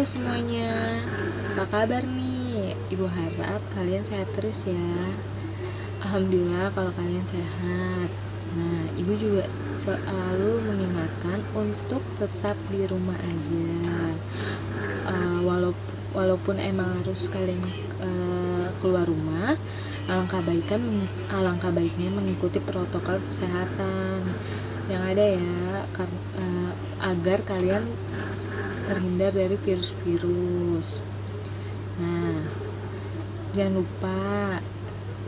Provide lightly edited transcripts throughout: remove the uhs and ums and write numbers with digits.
Halo semuanya, apa kabar nih? Ibu harap kalian sehat terus ya. Alhamdulillah kalau kalian sehat. Nah, ibu juga selalu mengingatkan untuk tetap di rumah aja. Walaupun emang harus kalian keluar rumah, alangkah baiknya mengikuti protokol kesehatan yang ada ya, agar kalian terhindar dari virus-virus. Nah, jangan lupa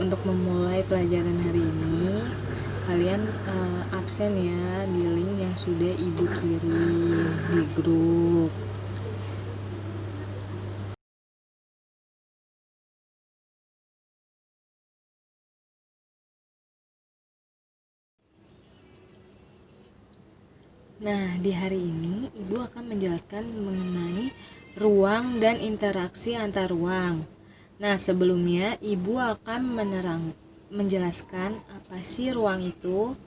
untuk memulai pelajaran hari ini kalian absen ya di link yang sudah ibu kirim di grup. Nah, di hari ini ibu akan menjelaskan mengenai ruang dan interaksi antar ruang. Nah, sebelumnya ibu akan menjelaskan apa sih ruang itu.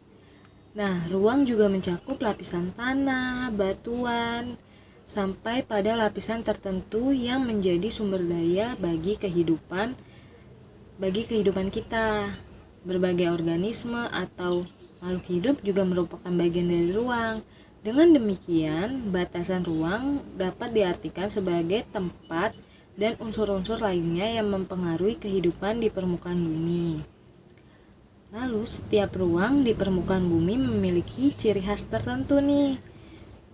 Nah, ruang juga mencakup lapisan tanah, batuan, sampai pada lapisan tertentu yang menjadi sumber daya bagi kehidupan kita. Berbagai organisme atau makhluk hidup juga merupakan bagian dari ruang. Dengan demikian, batasan ruang dapat diartikan sebagai tempat dan unsur-unsur lainnya yang mempengaruhi kehidupan di permukaan bumi. Lalu, setiap ruang di permukaan bumi memiliki ciri khas tertentu nih,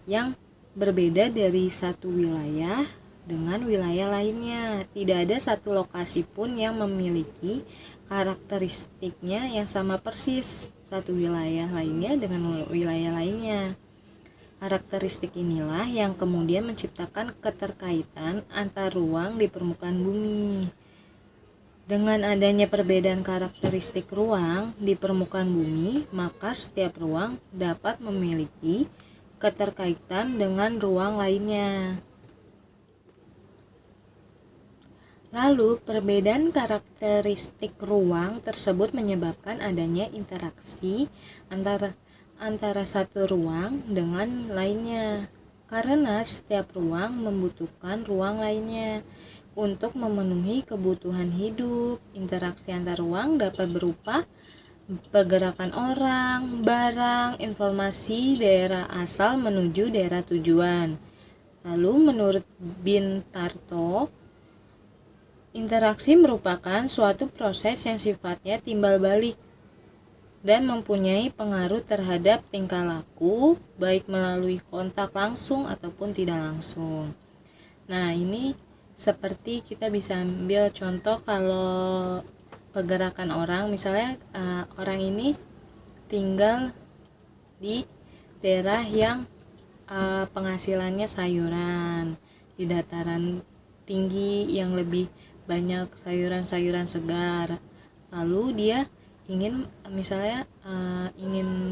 yang berbeda dari satu wilayah dengan wilayah lainnya. Tidak ada satu lokasi pun yang memiliki karakteristiknya yang sama persis satu wilayah lainnya dengan wilayah lainnya. Karakteristik inilah yang kemudian menciptakan keterkaitan antar ruang di permukaan bumi. Dengan adanya perbedaan karakteristik ruang di permukaan bumi, maka setiap ruang dapat memiliki keterkaitan dengan ruang lainnya. Lalu, perbedaan karakteristik ruang tersebut menyebabkan adanya interaksi antara satu ruang dengan lainnya, karena setiap ruang membutuhkan ruang lainnya untuk memenuhi kebutuhan hidup. Interaksi antar ruang dapat berupa pergerakan orang, barang, informasi daerah asal menuju daerah tujuan. Lalu menurut Bintarto, interaksi merupakan suatu proses yang sifatnya timbal balik dan mempunyai pengaruh terhadap tingkah laku, baik melalui kontak langsung ataupun tidak langsung. Nah, ini seperti kita bisa ambil contoh kalau pergerakan orang, misalnya orang ini tinggal di daerah yang penghasilannya sayuran, di dataran tinggi yang lebih banyak sayuran-sayuran segar. Lalu dia ingin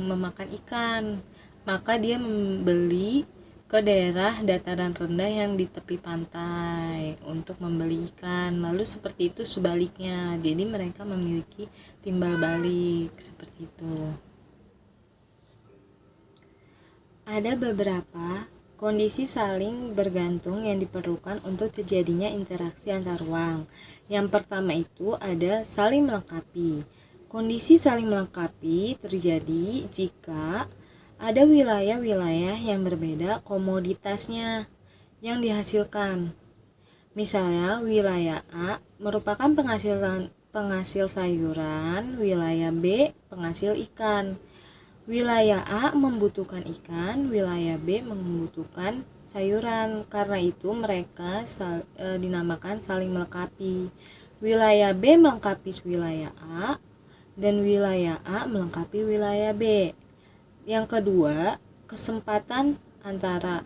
memakan ikan, maka dia membeli ke daerah dataran rendah yang di tepi pantai untuk membeli ikan. Lalu seperti itu sebaliknya, jadi mereka memiliki timbal balik seperti itu. Ada beberapa kondisi saling bergantung yang diperlukan untuk terjadinya interaksi antar ruang. Yang pertama itu ada saling melengkapi. Kondisi saling melengkapi terjadi jika ada wilayah-wilayah yang berbeda komoditasnya yang dihasilkan. Misalnya, wilayah A merupakan penghasil sayuran, wilayah B penghasil ikan. Wilayah A membutuhkan ikan, wilayah B membutuhkan sayuran. Karena itu mereka dinamakan saling melengkapi. Wilayah B melengkapi wilayah A dan wilayah A melengkapi wilayah B. Yang kedua, kesempatan antara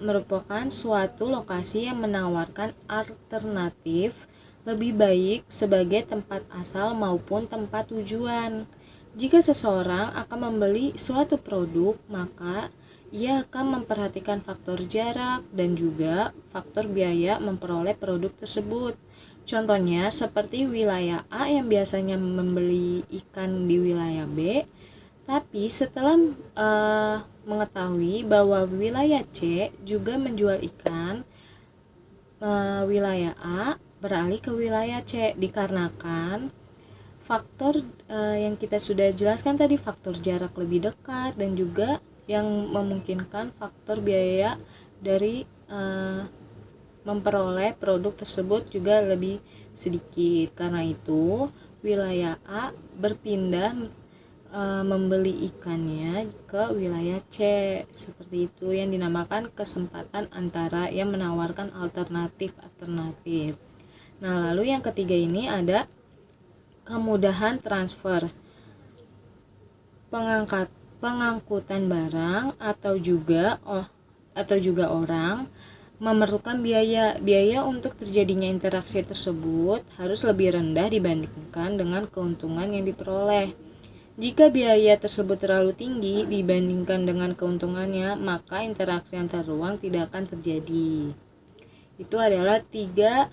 merupakan suatu lokasi yang menawarkan alternatif lebih baik sebagai tempat asal maupun tempat tujuan. Jika seseorang akan membeli suatu produk, maka ia akan memperhatikan faktor jarak dan juga faktor biaya memperoleh produk tersebut. Contohnya seperti wilayah A yang biasanya membeli ikan di wilayah B, Tapi setelah mengetahui bahwa wilayah C juga menjual ikan, wilayah A beralih ke wilayah C dikarenakan faktor yang kita sudah jelaskan tadi, faktor jarak lebih dekat dan juga yang memungkinkan faktor biaya dari memperoleh produk tersebut juga lebih sedikit. Karena itu wilayah A berpindah membeli ikannya ke wilayah C, seperti itu yang dinamakan kesempatan antara, yang menawarkan alternatif. Nah, lalu yang ketiga ini ada kemudahan transfer, pengangkutan barang atau juga orang memerlukan biaya untuk terjadinya interaksi tersebut harus lebih rendah dibandingkan dengan keuntungan yang diperoleh. Jika biaya tersebut terlalu tinggi dibandingkan dengan keuntungannya, maka interaksi antar ruang tidak akan terjadi. Itu adalah tiga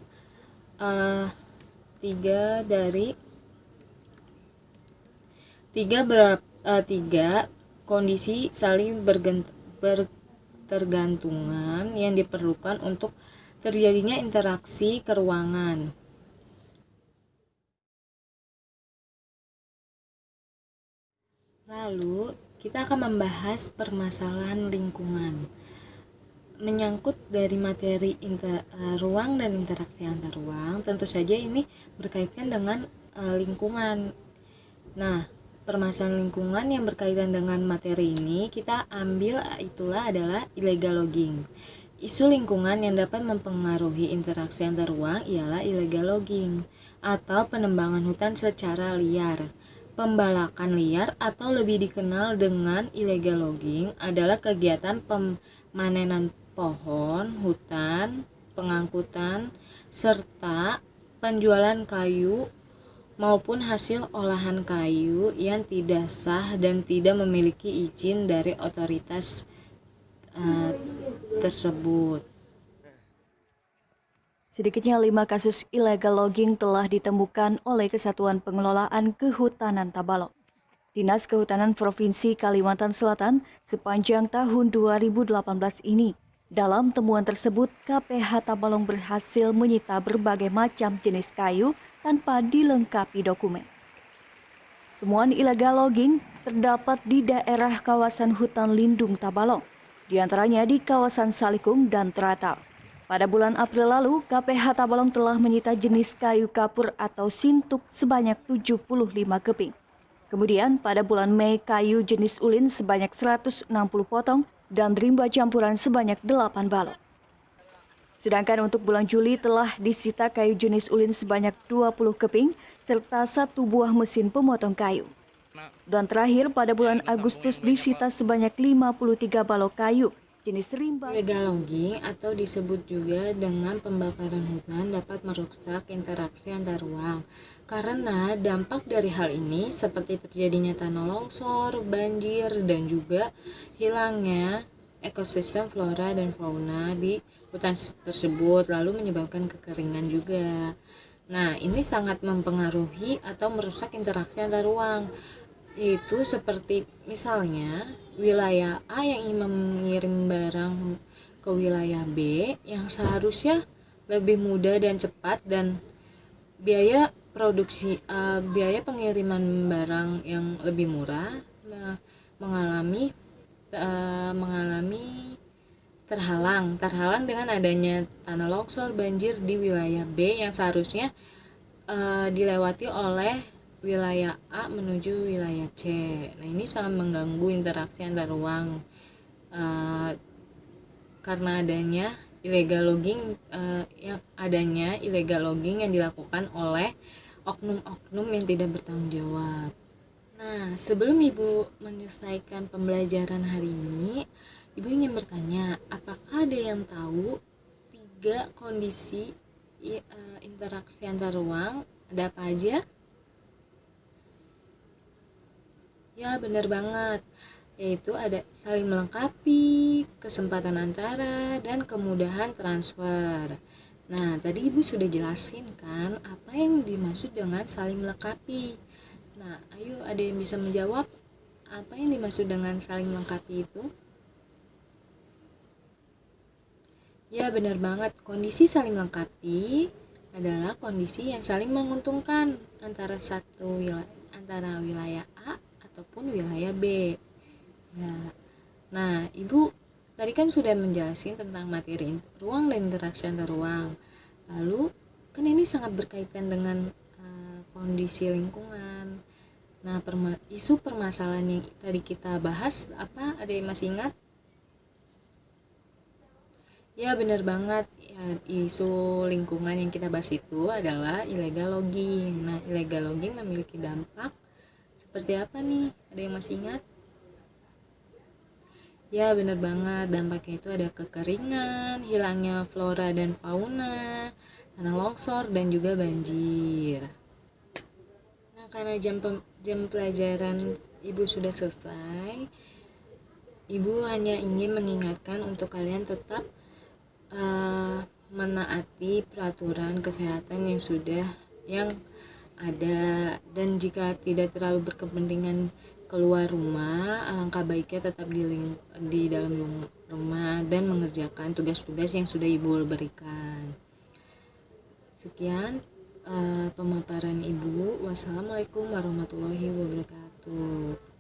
kondisi saling bertergantungan yang diperlukan untuk terjadinya interaksi keruangan. Lalu, kita akan membahas permasalahan lingkungan. Menyangkut dari materi ruang dan interaksi antar ruang, tentu saja ini berkaitan dengan lingkungan. Nah, permasalahan lingkungan yang berkaitan dengan materi ini kita ambil adalah illegal logging. Isu lingkungan yang dapat mempengaruhi interaksi antar ruang ialah illegal logging atau penembangan hutan secara liar. Pembalakan liar atau lebih dikenal dengan illegal logging adalah kegiatan pemanenan pohon, hutan, pengangkutan, serta penjualan kayu maupun hasil olahan kayu yang tidak sah dan tidak memiliki izin dari otoritas tersebut. Sedikitnya 5 kasus illegal logging telah ditemukan oleh Kesatuan Pengelolaan Kehutanan Tabalong, Dinas Kehutanan Provinsi Kalimantan Selatan sepanjang tahun 2018 ini. Dalam temuan tersebut, KPH Tabalong berhasil menyita berbagai macam jenis kayu tanpa dilengkapi dokumen. Temuan illegal logging terdapat di daerah kawasan hutan lindung Tabalong, diantaranya di kawasan Salikung dan Teratal. Pada bulan April lalu, KPH Tabalong telah menyita jenis kayu kapur atau sintuk sebanyak 75 keping. Kemudian pada bulan Mei, kayu jenis ulin sebanyak 160 potong dan rimba campuran sebanyak 8 balok. Sedangkan untuk bulan Juli telah disita kayu jenis ulin sebanyak 20 keping serta 1 buah mesin pemotong kayu. Dan terakhir pada bulan Agustus disita sebanyak 53 balok kayu jenis rimba. Illegal logging atau disebut juga dengan pembakaran hutan dapat merusak interaksi antar ruang. Karena dampak dari hal ini seperti terjadinya tanah longsor, banjir, dan juga hilangnya ekosistem flora dan fauna di hutan tersebut, lalu menyebabkan kekeringan juga. Nah, ini sangat mempengaruhi atau merusak interaksi antar ruang, yaitu seperti misalnya wilayah A yang ingin mengirim barang ke wilayah B yang seharusnya lebih mudah dan cepat, dan biaya pengiriman barang yang lebih murah mengalami terhalang dengan adanya tanah longsor, banjir di wilayah B yang seharusnya dilewati oleh wilayah A menuju wilayah C. Nah, ini sangat mengganggu interaksi antar ruang karena adanya illegal logging yang dilakukan oleh oknum-oknum yang tidak bertanggung jawab. Nah, sebelum Ibu menyelesaikan pembelajaran hari ini, Ibu ingin bertanya, apakah ada yang tahu 3 kondisi interaksi antar ruang? Ada apa aja? Ya, benar banget. Yaitu ada saling melengkapi, kesempatan antara, dan kemudahan transfer. Nah, tadi Ibu sudah jelasin kan apa yang dimaksud dengan saling melengkapi. Nah, ayo ada yang bisa menjawab apa yang dimaksud dengan saling melengkapi itu? Ya, benar banget. Kondisi saling melengkapi adalah kondisi yang saling menguntungkan antara antara wilayah A ataupun wilayah B. Ya. Nah, Ibu tadi kan sudah menjelaskan tentang materi ruang dan interaksi antar ruang. Lalu, kan ini sangat berkaitan dengan kondisi lingkungan. Nah, isu permasalahan yang tadi kita bahas apa? Ada yang masih ingat? Ya, benar banget. Ya, isu lingkungan yang kita bahas itu adalah illegal logging. Nah, illegal logging memiliki dampak seperti apa nih? Ada yang masih ingat? Ya, benar banget. Dampaknya itu ada kekeringan, hilangnya flora dan fauna, tanah longsor, dan juga banjir. Nah, karena jam pelajaran Ibu sudah selesai, Ibu hanya ingin mengingatkan untuk kalian tetap menaati peraturan kesehatan yang ada, dan jika tidak terlalu berkepentingan keluar rumah, alangkah baiknya tetap di dalam rumah dan mengerjakan tugas-tugas yang sudah Ibu berikan. Sekian pemaparan Ibu. Wassalamualaikum warahmatullahi wabarakatuh.